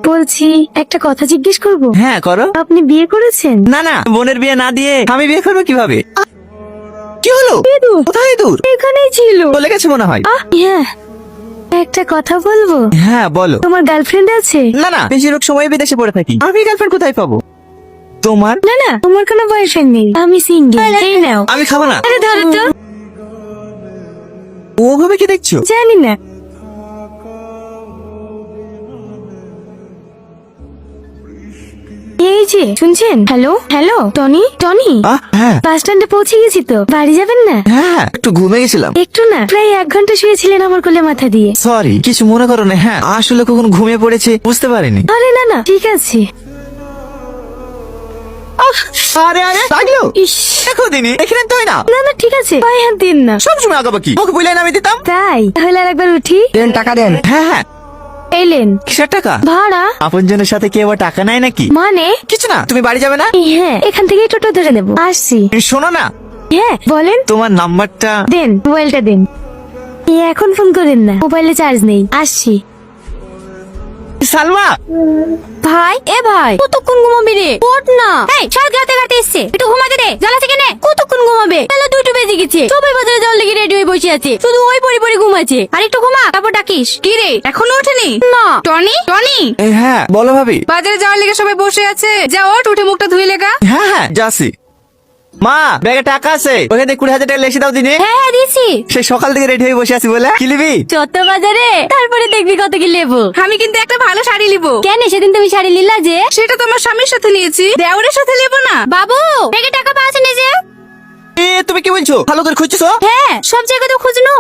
বলছি একটা কথা জিজ্ঞেস করব? হ্যাঁ করো। আপনি বিয়ে করেছেন? না না, বোনের বিয়ে না দিয়ে আমি বিয়ে করবো কিভাবে? কি হলো? ইঁদুর কোথায় দূর? এখানেই ছিল। চলে গেছে মনে হয়। হ্যাঁ, একটা কথা বলবো? হ্যাঁ বলো। তোমার গার্লফ্রেন্ড আছে? না না, বেশিরভাগ সময় বিদেশে পড়ে থাকি। আমি গার্লফ্রেন্ড কোথায় পাবো? তোমার? না না, তোমার কোনো বয়ফ্রেন্ড নেই, আমি সিঙ্গেল। এই নাও। আমি খাবো না। আরে ধরো তো। ওভাবে কি দেখছো? জানি না। এই যে শুনছেন? Hello hello, Tony Tony. হ্যাঁ বাস স্ট্যান্ডে পৌঁছে গেছি তো, বাড়ি যাবেন না? হ্যাঁ, একটু ঘুমে গেছিলাম। একটু না, প্রায় 1 ঘন্টা শুয়েছিলেন আমার কোলে মাথা দিয়ে। সরি, কিছু মনে করো না। হ্যাঁ আসলে কখন ঘুমিয়ে পড়েছে বুঝতে পারিনি। আরে না না, ঠিক আছে। আরে আরে লাগলো। ইস, দেখো দিনি, এখানে তো হয় না। না না, ঠিক আছে, পায়ে হাত দিন না। সবসময় আগাবাকি ওকে বলে আমি দিতাম। তাই তাহলে আর একবার উঠি। দেন, টাকা দেন। হ্যাঁ হ্যাঁ। এলেন কিসের টাকা? ভাড়া। আপনজনের সাথে কেউ আবার টাকা নেয় নাকি? মানে? কিছু না, তুমি বাড়ি যাবে না? হ্যাঁ, এখান থেকে টোটো ধরে নেবো, আসছি। শোনো না, হ্যাঁ বলেন। তোমার নাম্বারটা। দেন, মোবাইলটা দেন। এখন ফোন করেন না, মোবাইলে চার্জ নেই, আসছি। সালমা। ভাই, এ ভাই, কতক্ষণ ঘুমাবি রে? ওঠ না। এই সাত গাতে গাতে এসছে, একটু ঘুমাতে দে। জ্বালা থেকে নে, কতক্ষণ ঘুমাবে? বেলা 2টো বেজে গেছে, সবাই বাজারে জল লেগে রেডি হয়ে বসে আছে, শুধু ওই পরি পরি ঘুমাচ্ছে। আর একটু ঘুমা, তারপর ডাকিস। কি রে, এখনো ওঠেনি? না। টনি টনি, হ্যাঁ বলো ভাবি। বাজারে যাওয়ার লেগে সবাই বসে আছে, যা ওঠ, উঠে মুখটা ধুয়ে লেগা। হ্যাঁ হ্যাঁ যাচ্ছি। মা, ব্যাগে টাকা আছে, ওখানে 20,000 টাকা লেসে দাও দিনে। হ্যাঁ হ্যাঁ, দিছি। সে সকাল থেকে রেডি হয়ে বসে আছি বলে কি নিবি? চত্ব বাজারে, তারপরে দেখবি কত কি লেবো। আমি কিন্তু একটা ভালো শাড়ি নিব। কেন, সেদিন তুমি শাড়ি নিলা যে? সেটা তো আমার স্বামীর সাথে নিয়েছি, দেওরের সাথে নেবো না। বাবু, ব্যাগে টাকা পাওয়া যে? তুমি কি বলছো? ভালো করে খুঁজছো? হ্যাঁ, সব জায়গাতে খুঁজনো।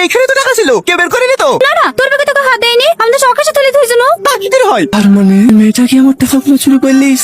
এখানে তো টাকা ছিল, কেউ বের করেনি তো? না না, তোর ব্যাগে তো হাত দেয়নি, আমি তো সকাশে তুলে ধুইছো না। কি করে হয়? আর মানে মেয়েটা কি আমার টাকাগুলো চুরি করলিস?